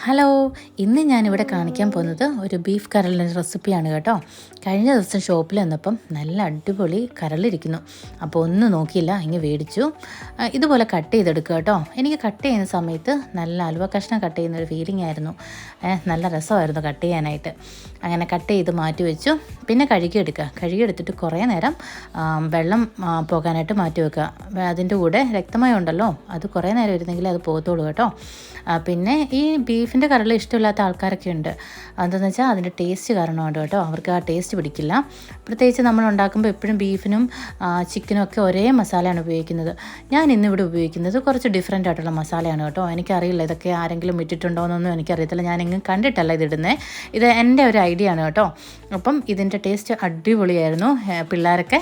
Hello, ഇന്ന് ഞാനിവിടെ കാണിക്കാൻ പോകുന്നത് ഒരു ബീഫ് കരളിൻ്റെ റെസിപ്പിയാണ് കേട്ടോ. കഴിഞ്ഞ ദിവസം ഷോപ്പിൽ വന്നപ്പം നല്ല അടിപൊളി കരളിരിക്കുന്നു. അപ്പോൾ ഒന്നും നോക്കിയില്ല, ഇങ്ങ് മേടിച്ചു. ഇതുപോലെ കട്ട് ചെയ്തെടുക്കുക കേട്ടോ. എനിക്ക് കട്ട് ചെയ്യുന്ന സമയത്ത് നല്ല അലുവ കഷ്ണം കട്ട് ചെയ്യുന്ന ഒരു ഫീലിംഗ് ആയിരുന്നു. നല്ല രസമായിരുന്നു കട്ട് ചെയ്യാനായിട്ട്. അങ്ങനെ കട്ട് ചെയ്ത് മാറ്റി വെച്ചു. പിന്നെ കഴുകിയെടുത്തിട്ട് കുറേ നേരം വെള്ളം പോകാനായിട്ട് മാറ്റി വെക്കുക. അതിൻ്റെ കൂടെ രക്തമയം ഉണ്ടല്ലോ, അത് കുറേ നേരം ഇരുന്നെങ്കിൽ അത് പോകത്തുള്ളൂ കേട്ടോ. പിന്നെ ഈ ബീഫിൻ്റെ കരൾ ഇഷ്ടമില്ലാത്ത ആൾക്കാരൊക്കെ ഉണ്ട്. എന്താണെന്ന് വെച്ചാൽ അതിൻ്റെ ടേസ്റ്റ് കാരണമുണ്ട് കേട്ടോ. അവർക്ക് ആ ടേസ്റ്റ് പിടിക്കില്ല. പ്രത്യേകിച്ച് നമ്മൾ ഉണ്ടാക്കുമ്പോൾ എപ്പോഴും ബീഫിനും ചിക്കനും ഒക്കെ ഒരേ മസാലയാണ് ഉപയോഗിക്കുന്നത്. ഞാൻ ഇന്നിവിടെ ഉപയോഗിക്കുന്നത് കുറച്ച് ഡിഫറെൻ്റ് ആയിട്ടുള്ള മസാലയാണ് കേട്ടോ. എനിക്കറിയില്ല ഇതൊക്കെ ആരെങ്കിലും ഇട്ടിട്ടുണ്ടോ എന്നൊന്നും എനിക്കറിയത്തില്ല. ഞാനെങ്ങും കണ്ടിട്ടല്ല ഇതിടുന്നത്. ഇത് എൻ്റെ ഒരു ഐഡിയ ആണ് കേട്ടോ. അപ്പം ഇതിൻ്റെ ടേസ്റ്റ് അടിപൊളിയായിരുന്നു. പിള്ളേരൊക്കെ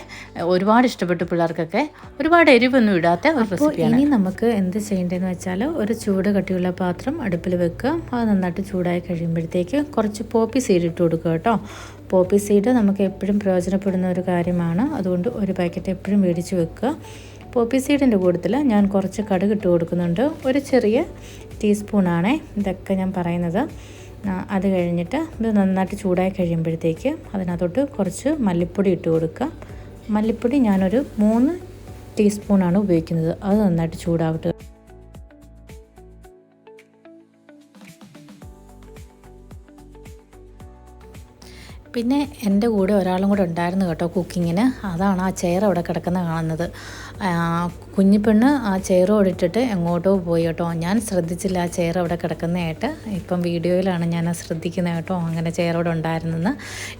ഒരുപാട് ഇഷ്ടപ്പെട്ടു. പിള്ളേർക്കൊക്കെ ഒരുപാട് എരിവൊന്നും ഇടാത്ത ഒരു റെസിപ്പിയാണ്. ഇനി നമുക്ക് എന്ത് ചെയ്യേണ്ടതെന്ന് വെച്ചാൽ ഒരു ചൂട് കട്ടിയുള്ള പാത്രം അടുപ്പിൽ വെക്കുക. അത് നന്നായിട്ട് ചൂടായി കഴിയുമ്പോഴത്തേക്ക് കുറച്ച് പോപ്പി സീഡ് ഇട്ട് കൊടുക്കുക കേട്ടോ. പോപ്പി സീഡ് നമുക്ക് എപ്പോഴും പ്രയോജനപ്പെടുന്ന ഒരു കാര്യമാണ്. അതുകൊണ്ട് ഒരു പാക്കറ്റ് എപ്പോഴും മേടിച്ച് വെക്കുക. പോപ്പി സീഡിൻ്റെ കൂട്ടത്തിൽ ഞാൻ കുറച്ച് കടുക് ഇട്ട് കൊടുക്കുന്നുണ്ട്. ഒരു ചെറിയ ടീസ്പൂണാണേ ഇതൊക്കെ ഞാൻ പറയുന്നത്. അത് കഴിഞ്ഞിട്ട് ഇത് നന്നായിട്ട് ചൂടായി കഴിയുമ്പോഴത്തേക്ക് അതിനകത്തോട്ട് കുറച്ച് മല്ലിപ്പൊടി ഇട്ട് കൊടുക്കുക. മല്ലിപ്പൊടി ഞാനൊരു 3 ടീസ്പൂണാണ് ഉപയോഗിക്കുന്നത്. അത് നന്നായിട്ട് ചൂടാവട്ടെ. പിന്നെ എൻ്റെ കൂടെ ഒരാളും കൂടെ ഉണ്ടായിരുന്നു കേട്ടോ കുക്കിങ്ങിന്. അതാണ് ആ ചെയർ അവിടെ കിടക്കുന്നത് കാണുന്നത്. കുഞ്ഞിപ്പെണ്ണ് ആ ചെയറോട് ഇട്ടിട്ട് എങ്ങോട്ടോ പോയി കേട്ടോ. ഞാൻ ശ്രദ്ധിച്ചില്ല ആ ചെയർ അവിടെ കിടക്കുന്നതായിട്ട്. ഇപ്പം വീഡിയോയിലാണ് ഞാൻ ശ്രദ്ധിക്കുന്നത് കേട്ടോ, അങ്ങനെ ചെയറോടെ ഉണ്ടായിരുന്നെന്ന്.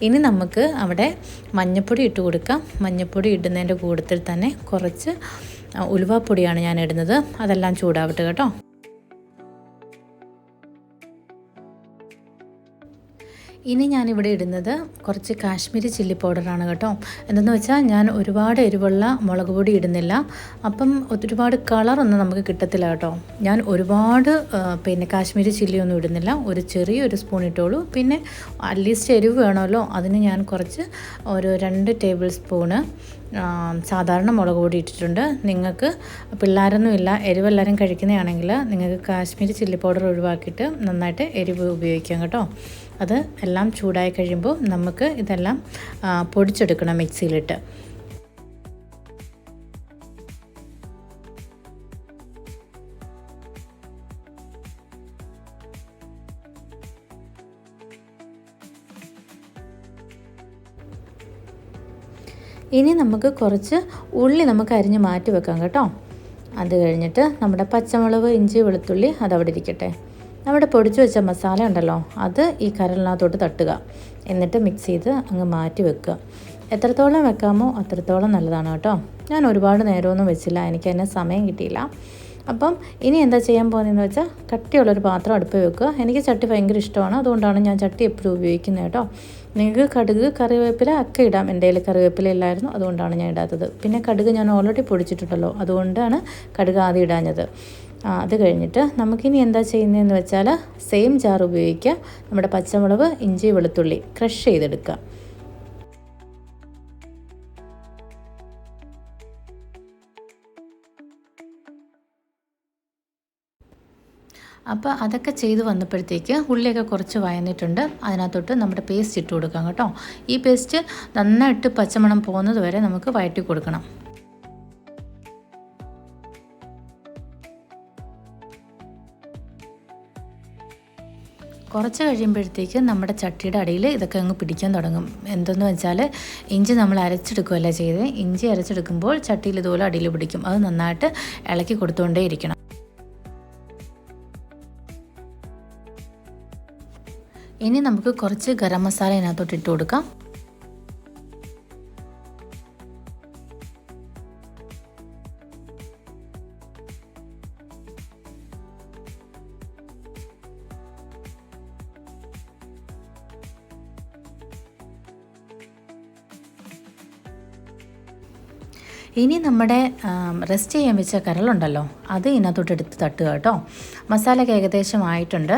ഇനി നമുക്ക് അവിടെ മഞ്ഞൾപ്പൊടി ഇട്ട് കൊടുക്കാം. മഞ്ഞൾപ്പൊടി ഇടുന്നതിൻ്റെ കൂട്ടത്തിൽ തന്നെ കുറച്ച് ഉലുവാപ്പൊടിയാണ് ഞാൻ ഇടുന്നത്. അതെല്ലാം ചൂടാവട്ടെ കേട്ടോ. ഇനി ഞാനിവിടെ ഇടുന്നത് കുറച്ച് കാശ്മീരി ചില്ലി പൗഡറാണ് കേട്ടോ. എന്തെന്ന് വെച്ചാൽ ഞാൻ ഒരുപാട് എരിവുള്ള മുളക് പൊടി ഇടുന്നില്ല. അപ്പം ഒരുപാട് കളറൊന്നും നമുക്ക് കിട്ടത്തില്ല കേട്ടോ. ഞാൻ ഒരുപാട് കാശ്മീരി ചില്ലിയൊന്നും ഇടുന്നില്ല. ഒരു ചെറിയൊരു സ്പൂൺ ഇട്ടോളൂ. പിന്നെ അറ്റ്ലീസ്റ്റ് എരിവ് വേണമല്ലോ, അതിന് ഞാൻ കുറച്ച് ഒരു 2 ടേബിൾ സ്പൂണ് സാധാരണ മുളക് പൊടി ഇട്ടിട്ടുണ്ട്. നിങ്ങൾക്ക് പിള്ളേരൊന്നും ഇല്ല, എരിവെല്ലാവരും കഴിക്കുന്നതാണെങ്കിൽ നിങ്ങൾക്ക് കാശ്മീരി ചില്ലി പൗഡർ ഒഴിവാക്കിയിട്ട് നന്നായിട്ട് എരിവ് ഉപയോഗിക്കാം കേട്ടോ. അത് എല്ലാം ചൂടായി കഴിയുമ്പോൾ നമുക്ക് ഇതെല്ലാം പൊടിച്ചെടുക്കണം മിക്സിയിലിട്ട്. ഇനി നമുക്ക് കുറച്ച് ഉള്ളി നമുക്ക് അരിഞ്ഞ് മാറ്റി വെക്കാം കേട്ടോ. അത് കഴിഞ്ഞിട്ട് നമ്മുടെ പച്ചമുളക്, ഇഞ്ചി, വെളുത്തുള്ളി അതവിടെ ഇരിക്കട്ടെ. നമ്മുടെ പൊടിച്ചു വെച്ച മസാല ഉണ്ടല്ലോ, അത് ഈ കരളിനകത്തോട്ട് തട്ടുക. എന്നിട്ട് മിക്സ് ചെയ്ത് അങ്ങ് മാറ്റി വെക്കുക. എത്രത്തോളം വെക്കാമോ അത്രത്തോളം നല്ലതാണ് കേട്ടോ. ഞാൻ ഒരുപാട് നേരമൊന്നും വെച്ചില്ല, എനിക്ക് അതിന് സമയം കിട്ടിയില്ല. അപ്പം ഇനി എന്താ ചെയ്യാൻ പോകുന്നതെന്ന് വെച്ചാൽ കട്ടിയുള്ളൊരു പാത്രം അടുപ്പ് വെക്കുക. എനിക്ക് ചട്ടി ഭയങ്കര ഇഷ്ടമാണ്, അതുകൊണ്ടാണ് ഞാൻ ചട്ടി എപ്പോഴും ഉപയോഗിക്കുന്നത് കേട്ടോ. നിങ്ങൾക്ക് കടുക്, കറിവേപ്പില ഒക്കെ ഇടാം. എൻ്റെ കയ്യിൽ കറിവേപ്പില ഇല്ലായിരുന്നു, അതുകൊണ്ടാണ് ഞാൻ ഇടാത്തത്. പിന്നെ കടുക് ഞാൻ ഓൾറെഡി പൊടിച്ചിട്ടുണ്ടല്ലോ, അതുകൊണ്ടാണ് കടുക് ആദ്യം ഇടാഞ്ഞത്. അത് കഴിഞ്ഞിട്ട് നമുക്കിനി എന്താ ചെയ്യുന്നതെന്ന് വെച്ചാൽ സെയിം ജാർ ഉപയോഗിക്കുക. നമ്മുടെ പച്ചമുളക്, ഇഞ്ചി, വെളുത്തുള്ളി ക്രഷ് ചെയ്തെടുക്കുക. അപ്പോൾ അതൊക്കെ ചെയ്ത് വന്നപ്പോഴത്തേക്ക് ഉള്ളിയൊക്കെ കുറച്ച് വഴന്നിട്ടുണ്ട്. അതിനകത്തോട്ട് നമ്മുടെ പേസ്റ്റ് ഇട്ട് കൊടുക്കാം കേട്ടോ. ഈ പേസ്റ്റ് നന്നായിട്ട് പച്ചമണം പോകുന്നത് വരെ നമുക്ക് വഴറ്റി കൊടുക്കണം. കുറച്ച് കഴിയുമ്പോഴത്തേക്ക് നമ്മുടെ ചട്ടിയുടെ അടിയിൽ ഇതൊക്കെ അങ്ങ് പിടിക്കാൻ തുടങ്ങും. എന്തെന്ന് വെച്ചാൽ ഇഞ്ചി നമ്മൾ അരച്ചെടുക്കുകയല്ല ചെയ്തത്. ഇഞ്ചി അരച്ചെടുക്കുമ്പോൾ ചട്ടിയിൽ ഇതുപോലെ അടിയിൽ പിടിക്കും. അത് നന്നായിട്ട് ഇളക്കി കൊടുത്തുകൊണ്ടേ ഇരിക്കണം. ഇനി നമുക്ക് കുറച്ച് ഗരം മസാല ഇതിനകത്തോട്ട് ഇട്ട് കൊടുക്കാം. ഇനി നമ്മുടെ റെസ്റ്റ് ചെയ്യാൻ വെച്ച കരളുണ്ടല്ലോ, അത് ഇതിനകത്തോട്ട് എടുത്ത് തട്ടുക കേട്ടോ. മസാലയൊക്കെ ഏകദേശം ആയിട്ടുണ്ട്.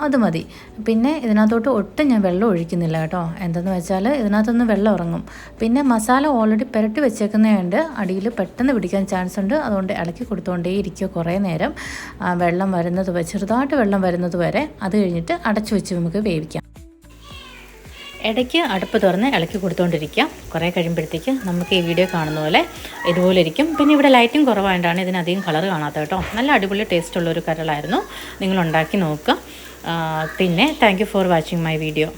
അത് മതി. പിന്നെ ഇതിനകത്തോട്ട് ഒട്ടും ഞാൻ വെള്ളം ഒഴിക്കുന്നില്ല കേട്ടോ. എന്തെന്ന് വെച്ചാൽ ഇതിനകത്തുനിന്ന് വെള്ളം ഇറങ്ങും. പിന്നെ മസാല ഓൾറെഡി പുരട്ടി വെച്ചേക്കുന്നതുകൊണ്ട് അടിയിൽ പെട്ടെന്ന് പിടിക്കാൻ ചാൻസ് ഉണ്ട്. അതുകൊണ്ട് ഇളക്കി കൊടുത്തുകൊണ്ടേ ഇരിക്കുക കുറേ നേരം. വെള്ളം വരുന്നത് ചെറുതായിട്ട് വെള്ളം വരുന്നത് വരെ. അത് കഴിഞ്ഞിട്ട് അടച്ചു വെച്ച് നമുക്ക് വേവിക്കാം. ഇടയ്ക്ക് അടുപ്പ് തുറന്ന് ഇളക്കി കൊടുത്തുകൊണ്ടിരിക്കുക. കുറേ കഴിയുമ്പോഴത്തേക്ക് നമുക്ക് ഈ വീഡിയോ കാണുന്ന പോലെ ഇതുപോലെ ഇരിക്കും. പിന്നെ ഇവിടെ ലൈറ്റും കുറവായതുകൊണ്ടാണ് ഇതിനധികം കളർ കാണാത്തത് കേട്ടോ. നല്ല അടിപൊളി ടേസ്റ്റുള്ളൊരു കരളായിരുന്നു. നിങ്ങൾ ഉണ്ടാക്കി നോക്കുക. പിന്നെ thank you for watching my video.